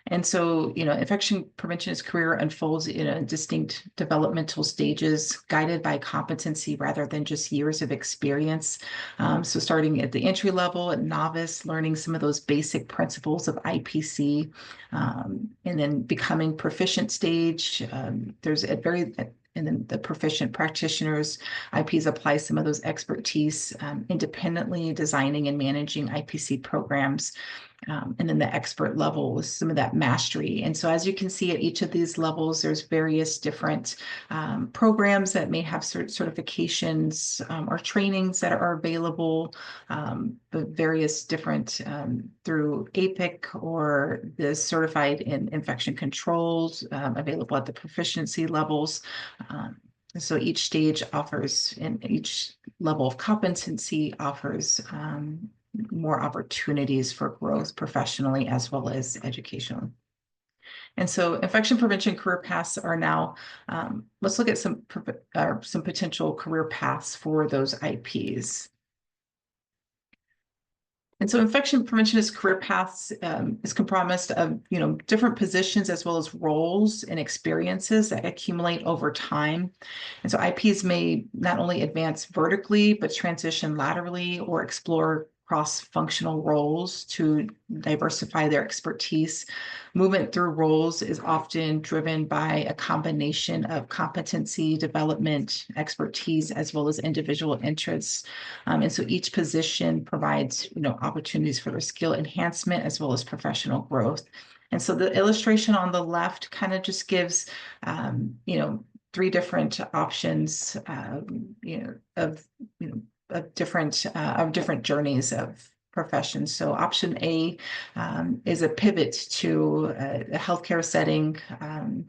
And so, infection preventionist career unfolds in a distinct developmental stages, guided by competency rather than just years of experience. So starting at the entry level, at novice, learning some of those basic principles of IPC, and then becoming proficient stage. There's and then the proficient practitioners, IPs apply some of those expertise independently designing and managing IPC programs. And then the expert level with some of that mastery. And so as you can see at each of these levels, there's various different programs that may have certifications or trainings that are available, but various different through APIC or the certified in infection controls available at the proficiency levels. So each stage offers, and each level of competency offers more opportunities for growth professionally as well as educationally. And so infection prevention career paths are now, let's look at some potential career paths for those IPs. And so infection preventionist career paths is comprised of, different positions as well as roles and experiences that accumulate over time. And so IPs may not only advance vertically, but transition laterally or explore cross-functional roles to diversify their expertise. Movement through roles is often driven by a combination of competency, development, expertise, as well as individual interests. And so each position provides, opportunities for their skill enhancement as well as professional growth. And so the illustration on the left kind of just gives, three different options, of different journeys of professions. So option A is a pivot to a healthcare setting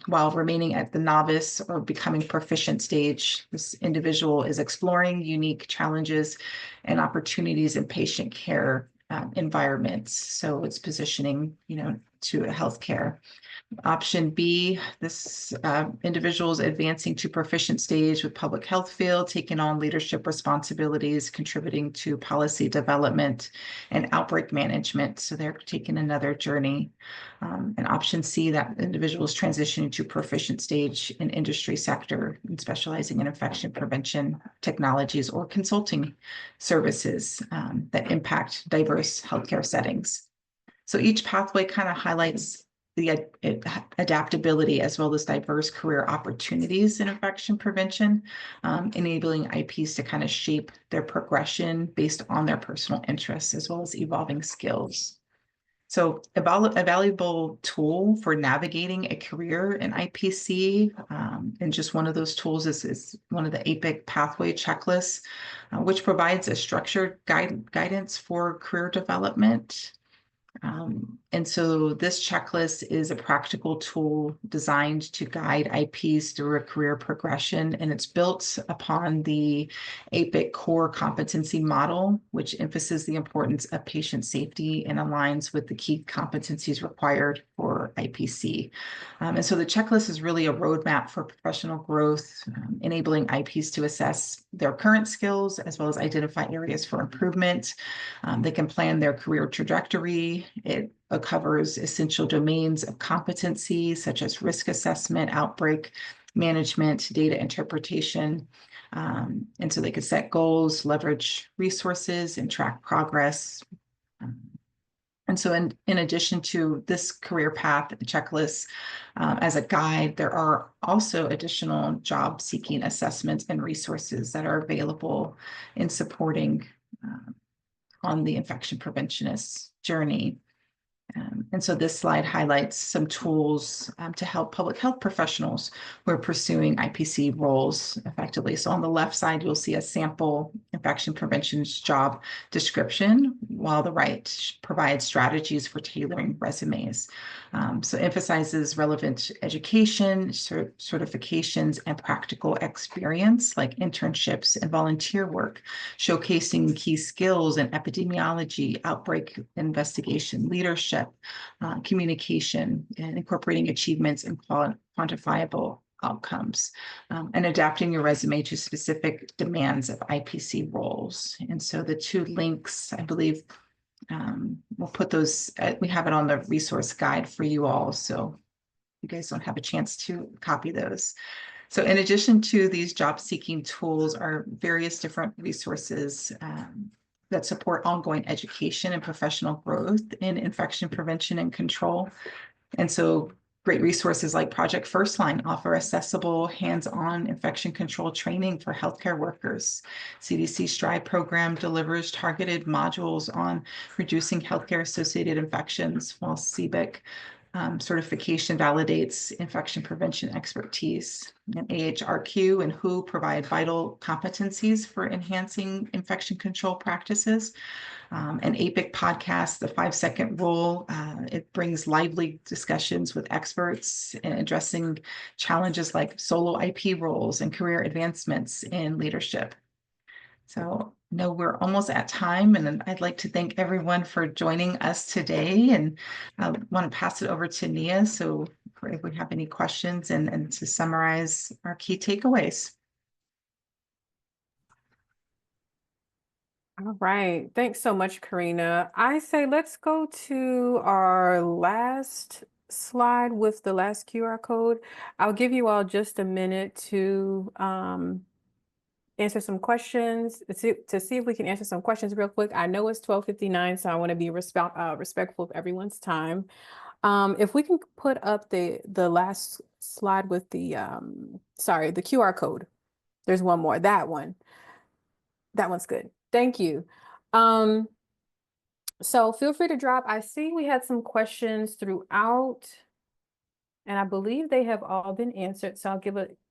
while remaining at the novice or becoming proficient stage. This individual is exploring unique challenges and opportunities in patient care environments. So it's positioning, to a healthcare. Option B, this individual is advancing to proficient stage with public health field, taking on leadership responsibilities, contributing to policy development and outbreak management. So they're taking another journey. And option C, that individual is transitioning to proficient stage in industry sector and specializing in infection prevention technologies or consulting services that impact diverse healthcare settings. So each pathway kind of highlights the adaptability as well as diverse career opportunities in infection prevention, enabling IPs to kind of shape their progression based on their personal interests as well as evolving skills. So a valuable tool for navigating a career in IPC, and just one of those tools is one of the APIC pathway checklists, which provides a structured guidance for career development. And so this checklist is a practical tool designed to guide IPs through a career progression, and it's built upon the APIC core competency model, which emphasizes the importance of patient safety and aligns with the key competencies required for IPC. And so the checklist is really a roadmap for professional growth, enabling IPs to assess their current skills as well as identify areas for improvement. They can plan their career trajectory. It covers essential domains of competency, such as risk assessment, outbreak management, data interpretation. And so they could set goals, leverage resources, and track progress. And so in addition to this career path checklist as a guide, there are also additional job seeking assessments and resources that are available in supporting on the infection preventionist journey. And so this slide highlights some tools to help public health professionals who are pursuing IPC roles effectively. So on the left side, you'll see a sample infection prevention job description, while the right provides strategies for tailoring resumes. So emphasizes relevant education, certifications, and practical experience like internships and volunteer work, showcasing key skills in epidemiology, outbreak investigation, leadership, communication, and incorporating achievements and quantifiable outcomes, and adapting your resume to specific demands of IPC roles. And so the two links, I believe, we'll put those, we have it on the resource guide for you all, so you guys don't have a chance to copy those. So in addition to these job-seeking tools are various different resources that support ongoing education and professional growth in infection prevention and control. And so great resources like Project First Line offer accessible hands-on infection control training for healthcare workers. CDC STRIDE program delivers targeted modules on reducing healthcare-associated infections, while CBIC certification validates infection prevention expertise. And AHRQ and WHO provide vital competencies for enhancing infection control practices. An APIC podcast, the 5-second rule, it brings lively discussions with experts in addressing challenges like solo IP roles and career advancements in leadership. So no, we're almost at time, and I'd like to thank everyone for joining us today. And I want to pass it over to Nia, so if we have any questions and to summarize our key takeaways. All right. Thanks so much, Karina. I say let's go to our last slide with the last QR code. I'll give you all just a minute to answer some questions, to see if we can answer some questions real quick. I know it's 12:59, so I want to be respectful of everyone's time. If we can put up the last slide with the the QR code. There's one more. That one. That one's good. Thank you. So feel free to drop. I see we had some questions throughout, and I believe they have all been answered. So I'll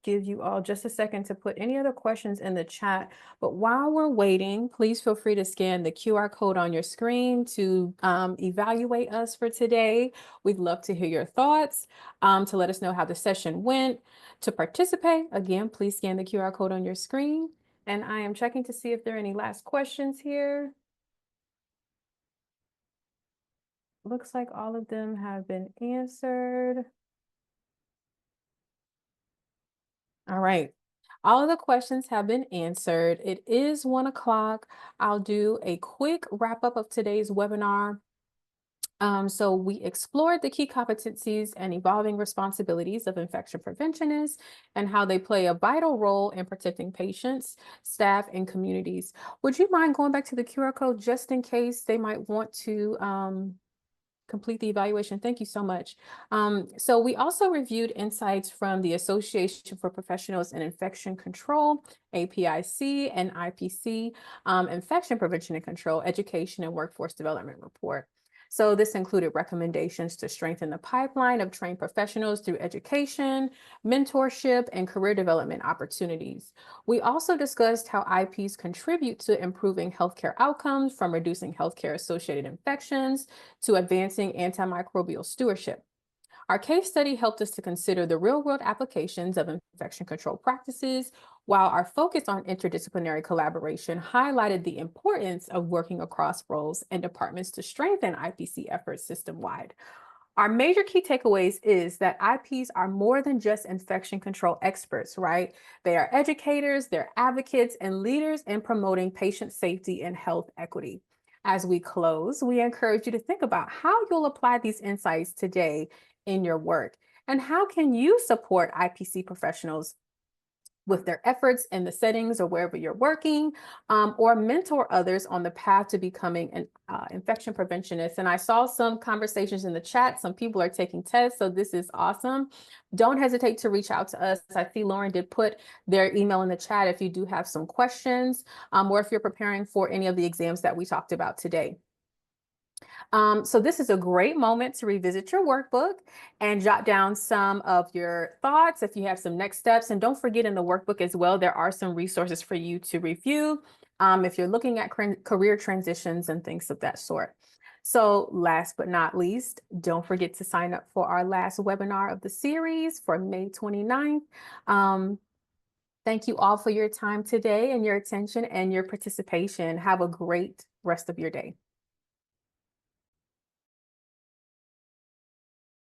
give you all just a second to put any other questions in the chat. But while we're waiting, please feel free to scan the QR code on your screen to evaluate us for today. We'd love to hear your thoughts, to let us know how the session went. To participate, again, please scan the QR code on your screen. And I am checking to see if there are any last questions here. Looks like all of them have been answered. All right. All of the questions have been answered. It is 1 o'clock. I'll do a quick wrap up of today's webinar. So we explored the key competencies and evolving responsibilities of infection preventionists and how they play a vital role in protecting patients, staff, and communities. Would you mind going back to the QR code just in case they might want to complete the evaluation? Thank you so much. So we also reviewed insights from the Association for Professionals in Infection Control, APIC, and IPC, Infection Prevention and Control Education and Workforce Development Report. So this included recommendations to strengthen the pipeline of trained professionals through education, mentorship, and career development opportunities. We also discussed how IPs contribute to improving healthcare outcomes, from reducing healthcare-associated infections to advancing antimicrobial stewardship. Our case study helped us to consider the real-world applications of infection control practices, while our focus on interdisciplinary collaboration highlighted the importance of working across roles and departments to strengthen IPC efforts system-wide. Our major key takeaways is that IPs are more than just infection control experts, right? They are educators, they're advocates, and leaders in promoting patient safety and health equity. As we close, we encourage you to think about how you'll apply these insights today in your work, and how can you support IPC professionals with their efforts in the settings or wherever you're working, or mentor others on the path to becoming an infection preventionist. And I saw some conversations in the chat. Some people are taking tests, so this is awesome. Don't hesitate to reach out to us. I see Lauren did put their email in the chat if you do have some questions, or if you're preparing for any of the exams that we talked about today. So this is a great moment to revisit your workbook and jot down some of your thoughts if you have some next steps. And don't forget, in the workbook as well, there are some resources for you to review if you're looking at career transitions and things of that sort. So last but not least, don't forget to sign up for our last webinar of the series for May 29th. Thank you all for your time today and your attention and your participation. Have a great rest of your day.